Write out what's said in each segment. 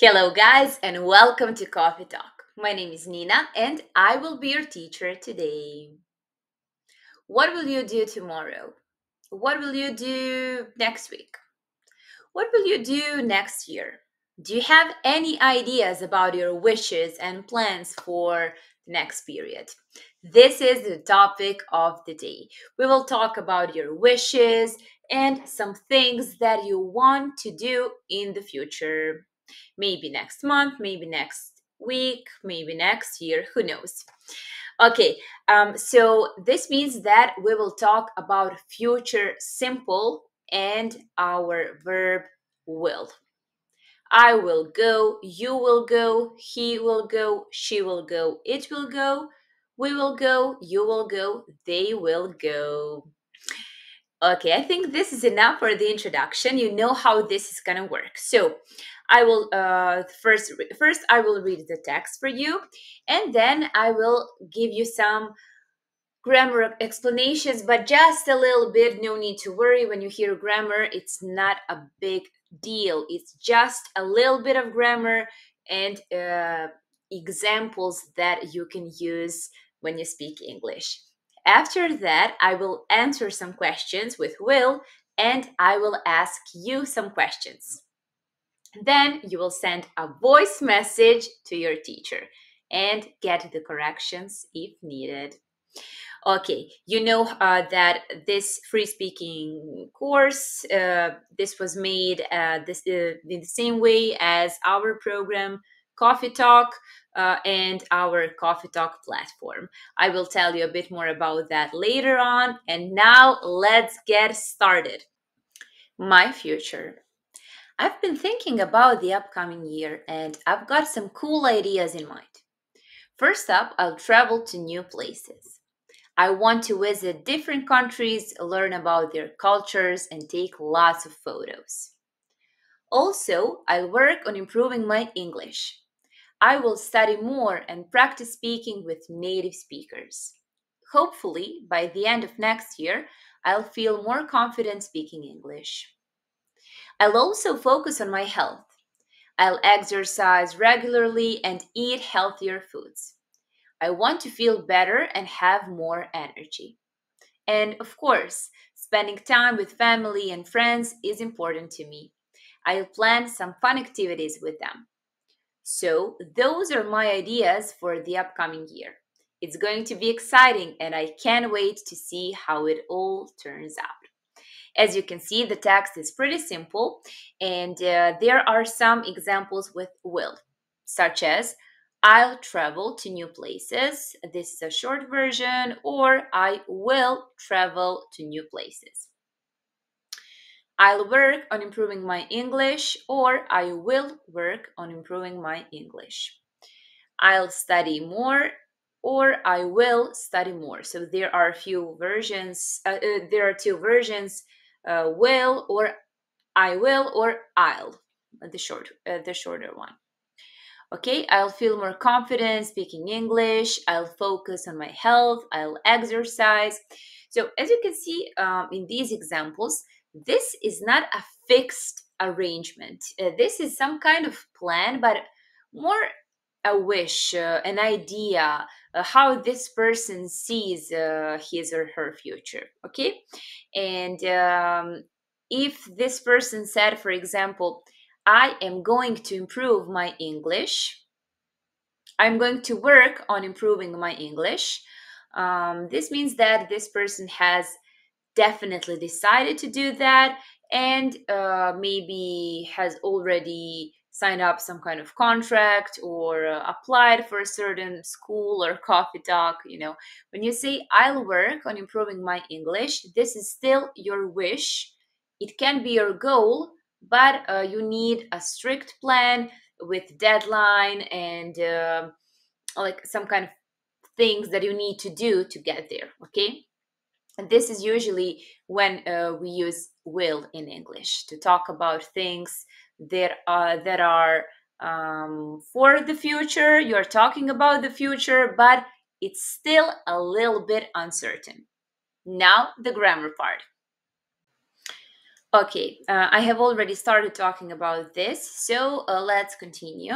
Hello, guys, and welcome to Coffee Talk. My name is Nina, and I will be your teacher today. What will you do tomorrow? What will you do next week? What will you do next year? Do you have any ideas about your wishes and plans for the next period? This is the topic of the day. We will talk about your wishes and some things that you want to do in the future. Maybe next month, maybe next week, maybe next year, who knows? Okay, so this means that we will talk about future simple and our verb will. I will go, you will go, he will go, she will go, it will go, we will go, you will go, they will go. Okay, I think this is enough for the introduction. You know how this is gonna work. So I will first I will read the text for you, and then I will give you some grammar explanations, but just a little bit. No need to worry when you hear grammar. It's not a big deal. It's just a little bit of grammar and examples that you can use when you speak English. After that, I will answer some questions with Will, and I will ask you some questions. Then you will send a voice message to your teacher and get the corrections if needed. Okay, you know that this free speaking course, this was made in the same way as our program Coffee Talk and our Coffee Talk platform. I will tell you a bit more about that later on. And now let's get started. My future. I've been thinking about the upcoming year and I've got some cool ideas in mind. First up, I'll travel to new places. I want to visit different countries, learn about their cultures, and take lots of photos. Also, I'll work on improving my English. I will study more and practice speaking with native speakers. Hopefully, by the end of next year, I'll feel more confident speaking English. I'll also focus on my health. I'll exercise regularly and eat healthier foods. I want to feel better and have more energy. And of course, spending time with family and friends is important to me. I'll plan some fun activities with them. So, those are my ideas for the upcoming year. It's going to be exciting, and I can't wait to see how it all turns out. As you can see, the text is pretty simple, and there are some examples with will, such as I'll travel to new places. This is a short version, or I will travel to new places. I'll work on improving my English, or I will work on improving my English. I'll study more, or I will study more. So there are a few versions. There are two versions: will or I will or I'll. The shorter one. Okay, I'll feel more confident speaking English. I'll focus on my health. I'll exercise. So as you can see in these examples, this is not a fixed arrangement. This is some kind of plan, but more a wish, an idea, how this person sees his or her future. Okay, and if this person said, for example, I am going to improve my English. I'm going to work on improving my English. This means that this person has definitely decided to do that and maybe has already signed up some kind of contract or applied for a certain school or coffee talk. When you say I'll work on improving my English, this is still your wish. It can be your goal, but you need a strict plan with deadline and like some kind of things that you need to do to get there. Okay, and this is usually when we use will in English to talk about things that are for the future. You're talking about the future, but it's still a little bit uncertain. Now, the grammar part. Okay, I have already started talking about this, so let's continue.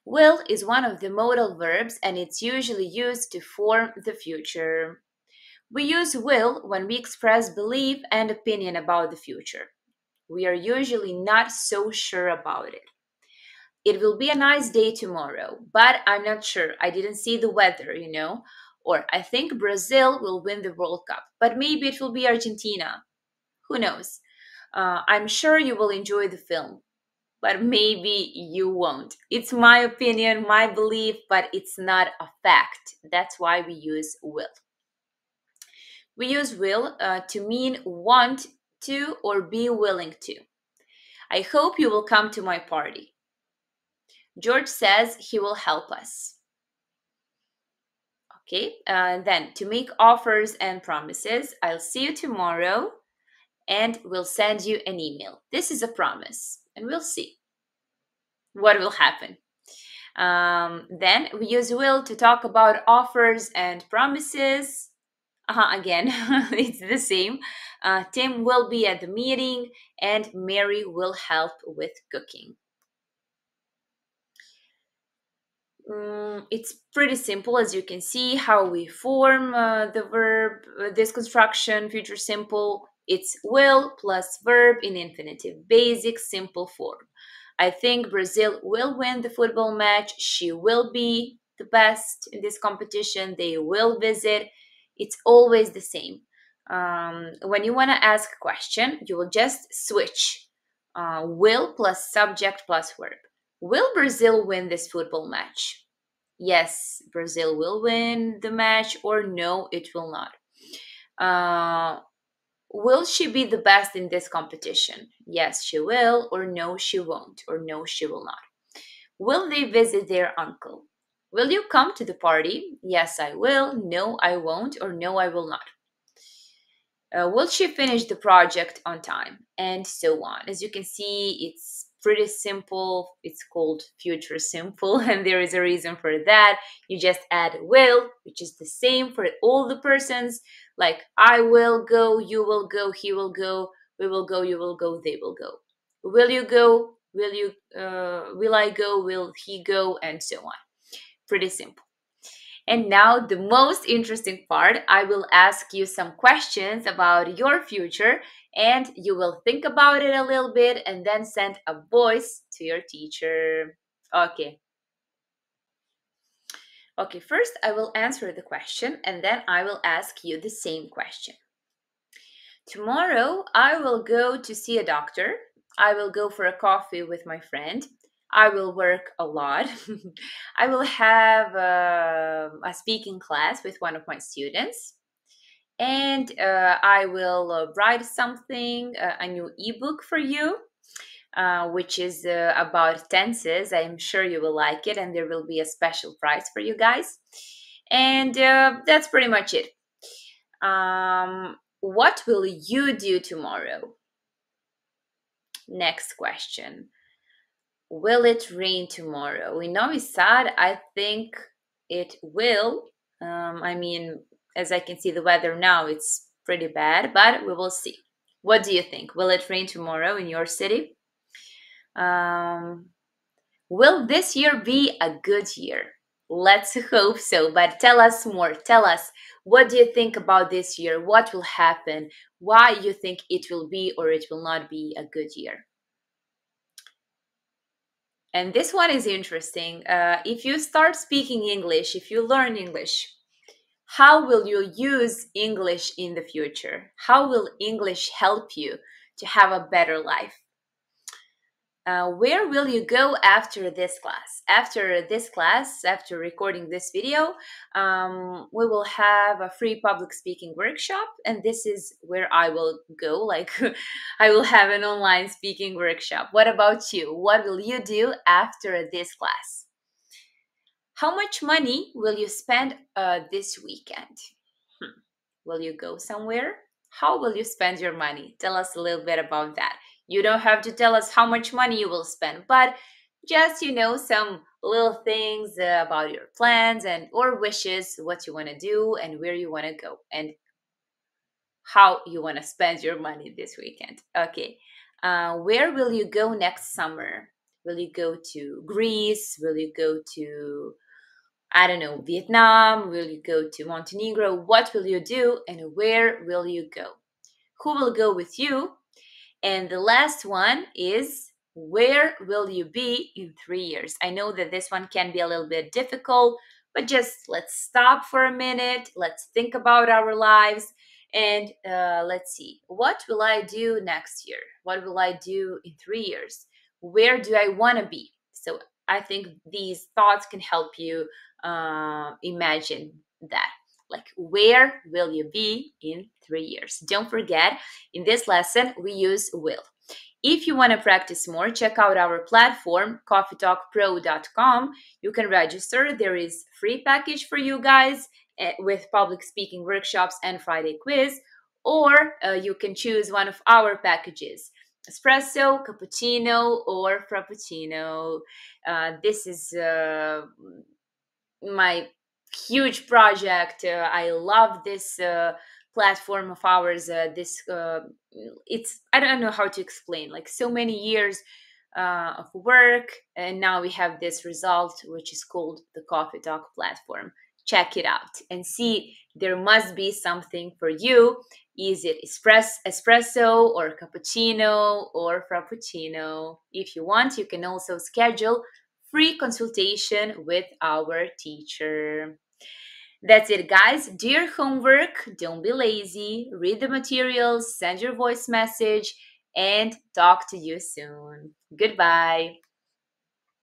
Will is one of the modal verbs and it's usually used to form the future. We use will when we express belief and opinion about the future. We are usually not so sure about it. It will be a nice day tomorrow, but I'm not sure. I didn't see the weather. Or I think Brazil will win the World Cup, but maybe it will be Argentina. Who knows? I'm sure you will enjoy the film, but maybe you won't. It's my opinion, my belief, but it's not a fact. That's why we use will. We use will to mean want to or be willing to. I hope you will come to my party. George says he will help us. Okay, then to make offers and promises, I'll see you tomorrow and we'll send you an email. This is a promise, and we'll see what will happen. Then we use will to talk about offers and promises. Again, it's the same. Tim will be at the meeting and Mary will help with cooking. It's pretty simple, as you can see, how we form the verb, this construction, future simple. It's will plus verb in infinitive, basic, simple form. I think Brazil will win the football match. She will be the best in this competition. They will visit. It's always the same. When you want to ask a question, you will just switch will plus subject plus verb. Will Brazil win this football match? Yes, Brazil will win the match, or no, it will not. Will she be the best in this competition? Yes, she will, or no, she won't, or no, she will not. Will they visit their uncle? Will you come to the party? Yes, I will, no, I won't, or no, I will not. Will she finish the project on time? And so on. As you can see, it's pretty simple. It's called future simple, and there is a reason for that. You just add will, which is the same for all the persons, like I will go, you will go, he will go, we will go, you will go, they will go. Will you go? Will I go? Will he go? And so on. Pretty simple. And now the most interesting part, I will ask you some questions about your future and you will think about it a little bit and then send a voice to your teacher. Okay. Okay, first I will answer the question and then I will ask you the same question. Tomorrow I will go to see a doctor. I will go for a coffee with my friend. I will work a lot. I will have a speaking class with one of my students. And I will write something, a new ebook for you, which is about tenses. I am sure you will like it, and there will be a special prize for you guys. And that's pretty much it. What will you do tomorrow? Next question. Will it rain tomorrow? In Novi Sad, I think it will. As I can see the weather now, it's pretty bad, but we will see. What do you think? Will it rain tomorrow in your city? Will this year be a good year? Let's hope so, but tell us more. Tell us, what do you think about this year? What will happen? Why you think it will be or it will not be a good year? And this one is interesting. If you start speaking English, if you learn English, how will you use English in the future? How will English help you to have a better life? Where will you go after this class? After this class, after recording this video, we will have a free public speaking workshop, and this is where I will go. Like, I will have an online speaking workshop. What about you? What will you do after this class? How much money will you spend this weekend? Will you go somewhere? How will you spend your money? Tell us a little bit about that. You don't have to tell us how much money you will spend, but just, some little things about your plans and or wishes, what you want to do and where you want to go and how you want to spend your money this weekend. Okay. Where will you go next summer? Will you go to Greece? Will you go to, I don't know, Vietnam? Will you go to Montenegro? What will you do and where will you go? Who will go with you? And the last one is, where will you be in 3 years? I know that this one can be a little bit difficult, but just let's stop for a minute. Let's think about our lives and let's see. What will I do next year? What will I do in 3 years? Where do I want to be? So I think these thoughts can help you imagine that. Like, where will you be in 3 years? Don't forget, in this lesson, we use will. If you want to practice more, check out our platform, coffeetalkpro.com. You can register. There is free package for you guys with public speaking workshops and Friday quiz, or you can choose one of our packages, espresso, cappuccino, or frappuccino. This is my huge project. I love this platform of ours. It's, I don't know how to explain, like so many years of work, and now we have this result, which is called the Coffee Talk platform. Check it out and see, there must be something for you. Is it espresso or cappuccino or frappuccino? If you want, you can also schedule free consultation with our teacher. That's it, guys. Do your homework, don't be lazy, read the materials, send your voice message, and talk to you soon. Goodbye.